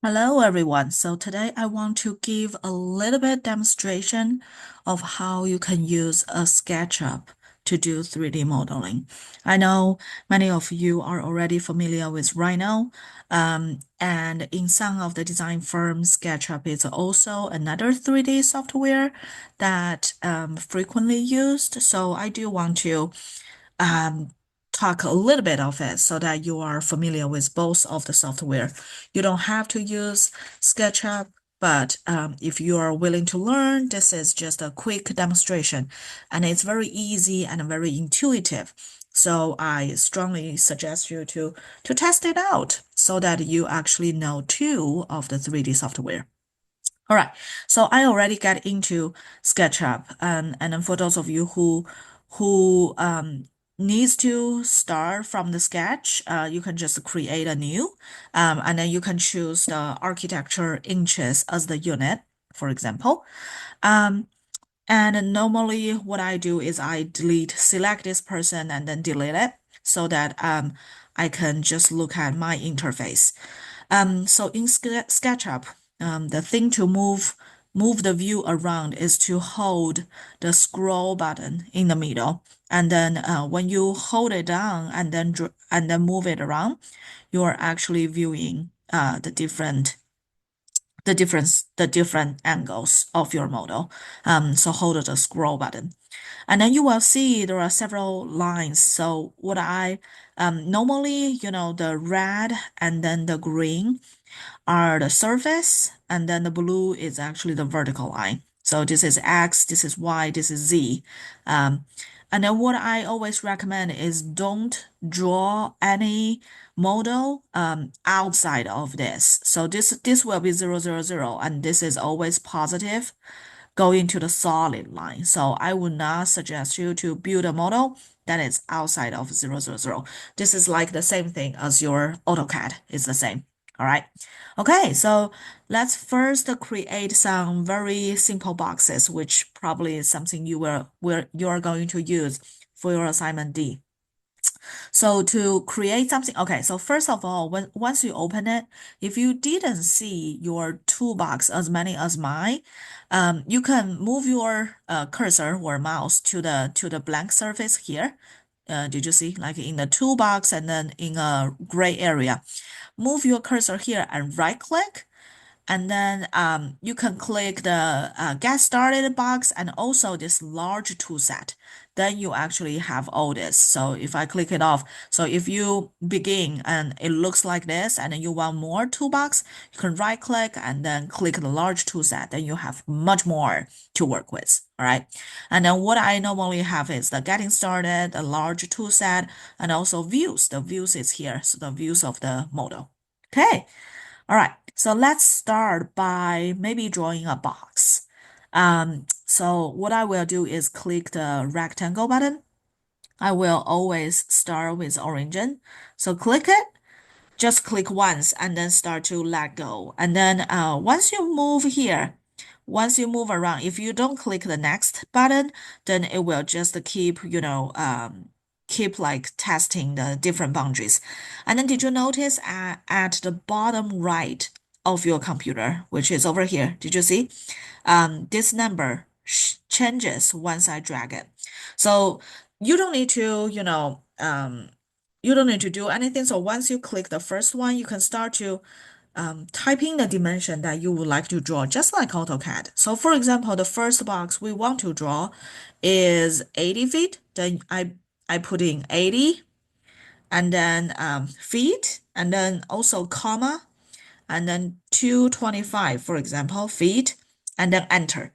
Hello everyone. So today I want to give a little bit demonstration of how you can use a SketchUp to do 3D modeling. I know many of you are already familiar with Rhino, and in some of the design firms, SketchUp is also another 3D software that frequently used. So I do want to um, talk a little bit of it so that you are familiar with both of the software. You don't have to use SketchUp, but if you are willing to learn, this is just a quick demonstration, and it's very easy and very intuitive. So I strongly suggest you to test it out so that you actually know two of the 3D software. All right, so I already got into SketchUp, and then for those of you who needs to start from the sketch, you can just create a new, and then you can choose the architecture inches as the unit, for example. Um, and normally what I do is select this person and then delete it so that I can just look at my interface. So in SketchUp, the thing to move the view around is to hold the scroll button in the middle. And then when you hold it down and then move it around, you are actually viewing the different angles of your model. So hold the scroll button. And then you will see there are several lines. So what I normally, the red and then the green are the surface, and then the blue is actually the vertical line. So this is X, this is Y, this is Z. Um, and then what I always recommend is don't draw any model outside of this. So this will be 0, 0, 0, and this is always positive going to the solid line. So I would not suggest you to build a model that is outside of 0, 0, 0. This is like the same thing as your AutoCAD. It's the same. All right. Okay, so let's first create some very simple boxes, which probably is something you're going to use for your assignment D. So to create something, okay, so first of all, once you open it, if you didn't see your toolbox as many as mine, you can move your cursor or mouse to the blank surface here. Did you see? Like in the toolbox and then in a gray area. Move your cursor here and right click, and then you can click the get started box and also this large tool set. Then you actually have all this. So if I click it off, so if you begin and it looks like this and then you want more toolbox, you can right click and then click the large tool set. Then you have much more to work with. All right. And then what I normally have is the getting started, the large tool set, and also views. The views is here. So the views of the model. Okay. All right, so let's start by maybe drawing a box. So what I will do is click the rectangle button. I will always start with origin. So click it, just click once and then start to let go. And then once you move around, if you don't click the next button, then it will just keep, keep like testing the different boundaries. And then did you notice at the bottom right of your computer, which is over here, did you see? This number changes once I drag it. So you don't need to, you don't need to do anything. So once you click the first one, you can start to type in the dimension that you would like to draw, just like AutoCAD. So for example, the first box we want to draw is 80 feet. Then I put in 80 and then feet and then also comma and then 225, for example, feet and then enter.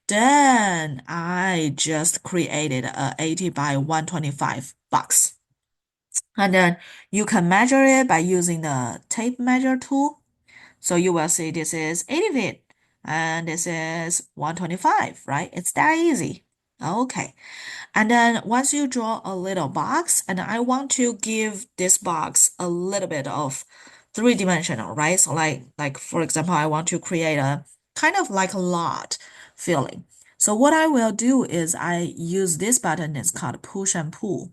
Then I just created a 80 by 125 box. And then you can measure it by using the tape measure tool. So you will see this is 80 feet and this is 125, right? It's that easy. Okay. And then once you draw a little box, and I want to give this box a little bit of three-dimensional, right? So like for example, I want to create a kind of like a lot feeling. So what I will do is I use this button, it's called push and pull.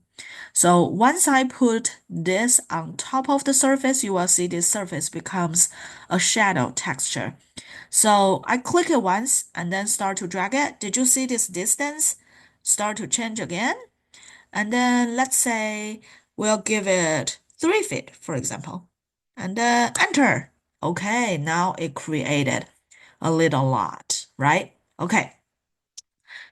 So once I put this on top of the surface, you will see this surface becomes a shadow texture. So I click it once and then start to drag it. Did you see this distance start to change again? And then let's say we'll give it 3 feet, for example, and enter. Okay, now it created a little lot, right? Okay.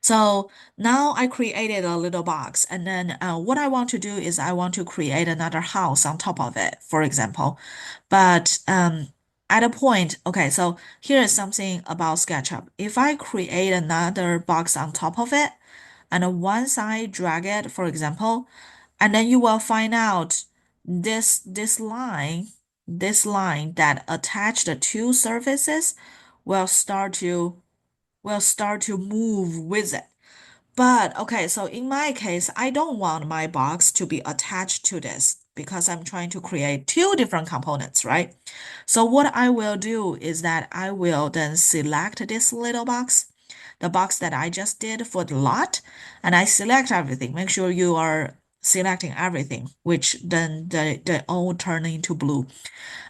So now I created a little box, and then what I want to do is I want to create another house on top of it, for example. But at a point, okay, so here is something about SketchUp. If I create another box on top of it, and once I drag it, for example, and then you will find out this line that attach the two surfaces will start to move with it. But okay, so in my case, I don't want my box to be attached to this because I'm trying to create two different components, right? So what I will do is that I will then select this little box, the box that I just did for the lot, and I select everything. Make sure you are selecting everything, which then they all turn into blue.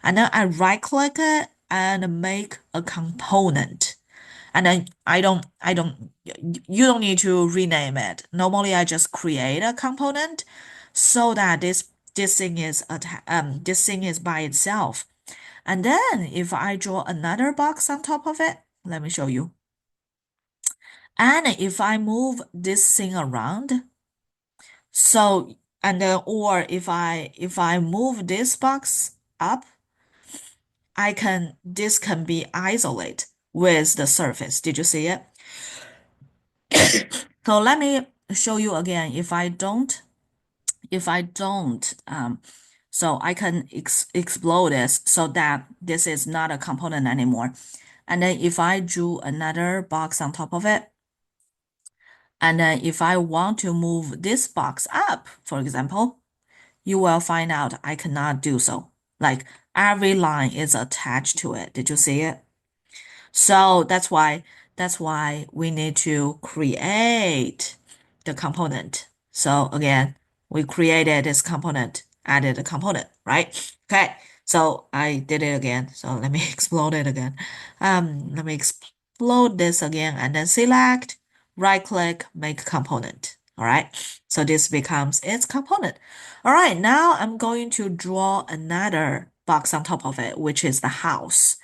And then I right click it and make a component. And then you don't need to rename it. Normally, I just create a component so that this thing is by itself. And then if I draw another box on top of it, let me show you. And if I move this thing around, so and then or if I move this box up, this can be isolate with the surface. Did you see it? So let me show you again. If I don't, so I can explode this so that this is not a component anymore. And then if I drew another box on top of it, and then if I want to move this box up, for example, you will find out I cannot do so. Like every line is attached to it. Did you see it? So that's why we need to create the component. So again, we created this component, added a component, right? Okay, so I did it again. So let me explode it again. Let me explode this again and then select, right click, make component. All right, so this becomes its component. All right, now I'm going to draw another box on top of it, which is the house.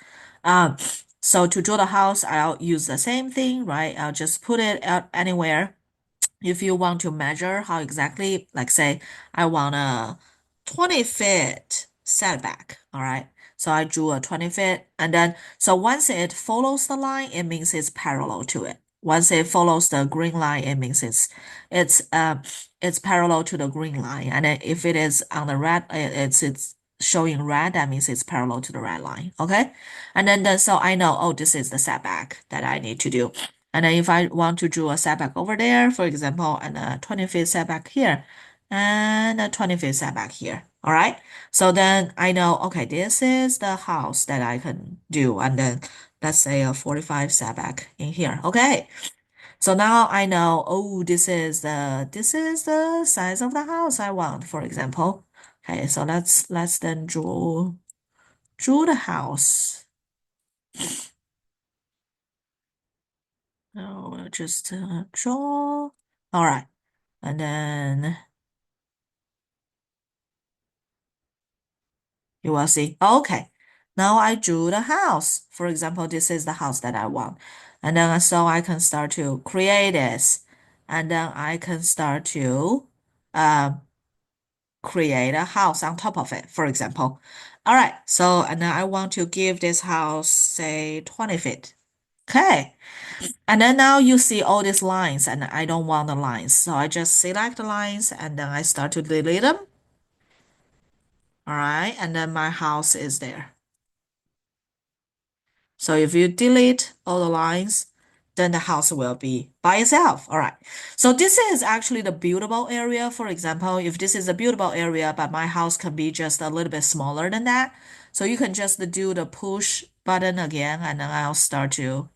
Um, so to draw the house, I'll use the same thing, right? I'll just put it out anywhere. If you want to measure how exactly, like say, I want a 20 feet setback, all right? So I drew a 20 feet, and then so once it follows the line, it means it's parallel to it. Once it follows the green line, it means it's it's parallel to the green line. And then if it is on the red, it's showing red, that means it's parallel to the red line. Okay. And then so I know, oh, this is the setback that I need to do. And then if I want to draw a setback over there, for example, and a 20 feet setback here, and a 20 feet setback here. All right. So then I know, okay, this is the house that I can do. And then let's say a 45 setback in here. Okay. So now I know, oh, this is the size of the house I want, for example. Okay, so let's then draw the house. So we'll just draw. All right, and then you will see. Okay, now I drew the house. For example, this is the house that I want, and then so I can start to create this, and then I can start to um create a house on top of it, for example. All right, so and then I want to give this house, say, 20 feet. Okay, and then now you see all these lines, and I don't want the lines. So I just select the lines, and then I start to delete them. All right, and then my house is there. So if you delete all the lines, then the house will be by itself. All right. So this is actually the buildable area. For example, if this is a buildable area, but my house can be just a little bit smaller than that. So you can just do the push button again, and then I'll start to,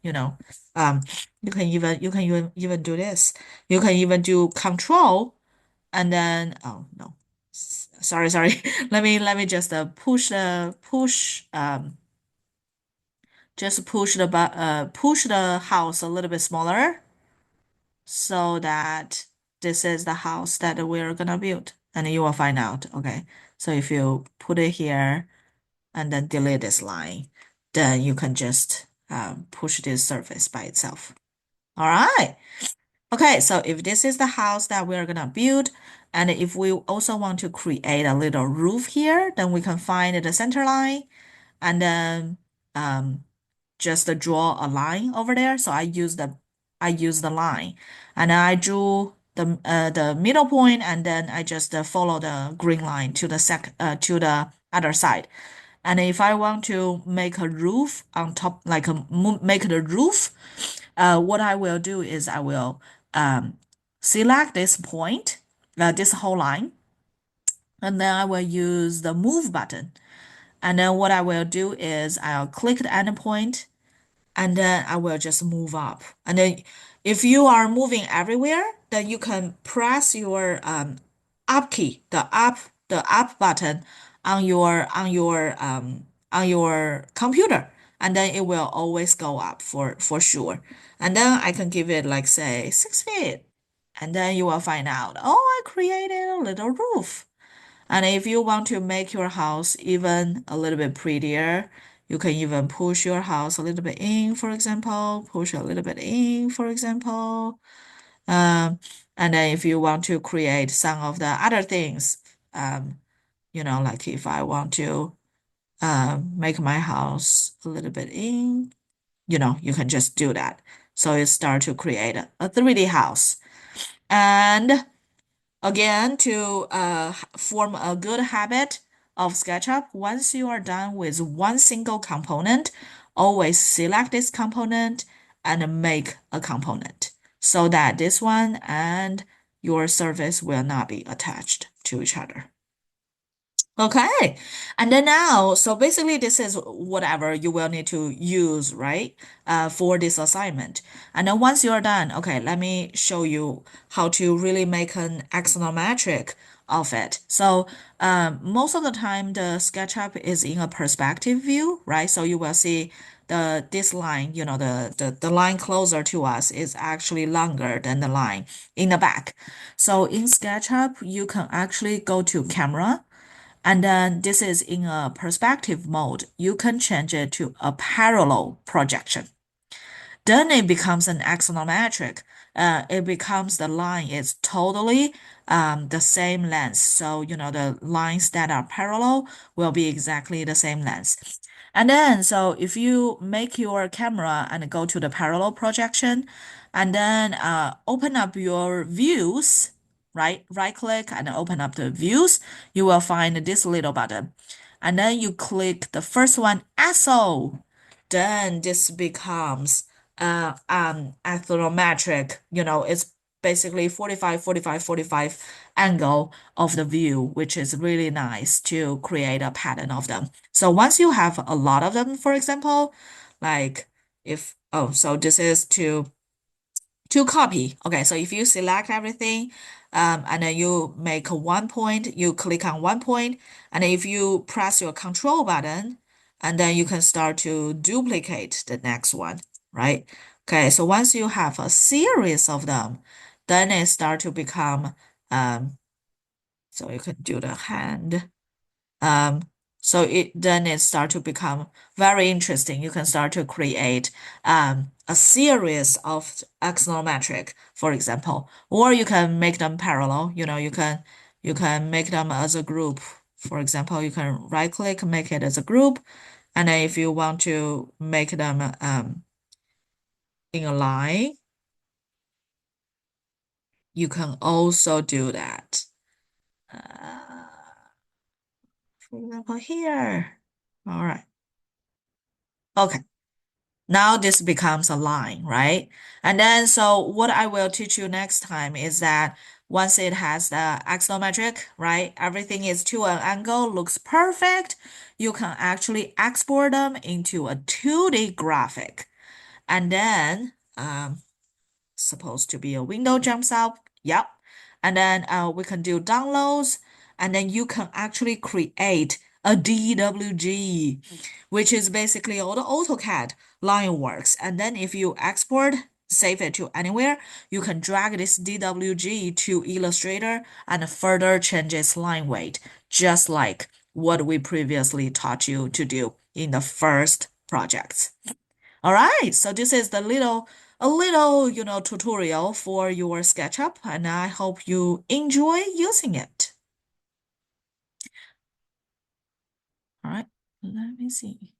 um, you can even do this. You can even do control And then, oh no, sorry. Let me just push the house a little bit smaller so that this is the house that we're gonna build. And you will find out. Okay. So if you put it here and then delete this line, then you can just push this surface by itself. All right. Okay, so if this is the house that we're gonna build, and if we also want to create a little roof here, then we can find the center line and then um, just draw a line over there. So I use the line, and I drew the middle point, and then I just follow the green line to the other side. And if I want to make a roof on top, like make the roof, what I will do is I will um, select this point, this whole line, and then I will use the move button. And then what I will do is I'll click the endpoint and then I will just move up. And then if you are moving everywhere, then you can press your up key, the up button on your computer, and then it will always go up for sure. And then I can give it like say 6 feet, and then you will find out, oh, I created a little roof. And if you want to make your house even a little bit prettier, you can even push your house a little bit in, for example, push a little bit in, for example. Um, and then if you want to create some of the other things, like if I want to make my house a little bit in, you can just do that. So you start to create a 3D house. And again, to form a good habit of SketchUp, once you are done with one single component, always select this component and make a component so that this one and your surface will not be attached to each other. Okay. And then now, so basically this is whatever you will need to use, right? For this assignment. And then once you're done, okay, let me show you how to really make an axonometric of it. So, most of the time the SketchUp is in a perspective view, right? So you will see this line, the line closer to us is actually longer than the line in the back. So in SketchUp, you can actually go to camera. And then this is in a perspective mode. You can change it to a parallel projection. Then it becomes an axonometric. It becomes the line is totally the same length. So, the lines that are parallel will be exactly the same length. And then, so if you make your camera and go to the parallel projection, and then open up your views, right? Right click and open up the views, you will find this little button. And then you click the first one, ASO. Then this becomes anthrometric, it's basically 45, 45, 45 angle of the view, which is really nice to create a pattern of them. So once you have a lot of them, for example, like so this is to copy. Okay, so if you select everything, and then you make one point, you click on one point, and if you press your control button, and then you can start to duplicate the next one, right? Okay, so once you have a series of them, then it start to become, so you can do the hand. Um, so it start to become very interesting. You can start to create a series of axonometric, for example, or you can make them parallel. You can make them as a group. For example, you can right click, make it as a group, and then if you want to make them in a line, you can also do that. Uh, for example, here. All right. Okay. Now this becomes a line, right? And then so what I will teach you next time is that once it has the axonometric, right? Everything is to an angle, looks perfect. You can actually export them into a 2D graphic. And then supposed to be a window jumps up. Yep. and then we can do downloads, and then you can actually create a DWG, which is basically all the AutoCAD line works. And then if you export, save it to anywhere, you can drag this DWG to Illustrator and further change its line weight, just like what we previously taught you to do in the first project. All right, so this is a little, tutorial for your SketchUp, and I hope you enjoy using it. All right, let me see.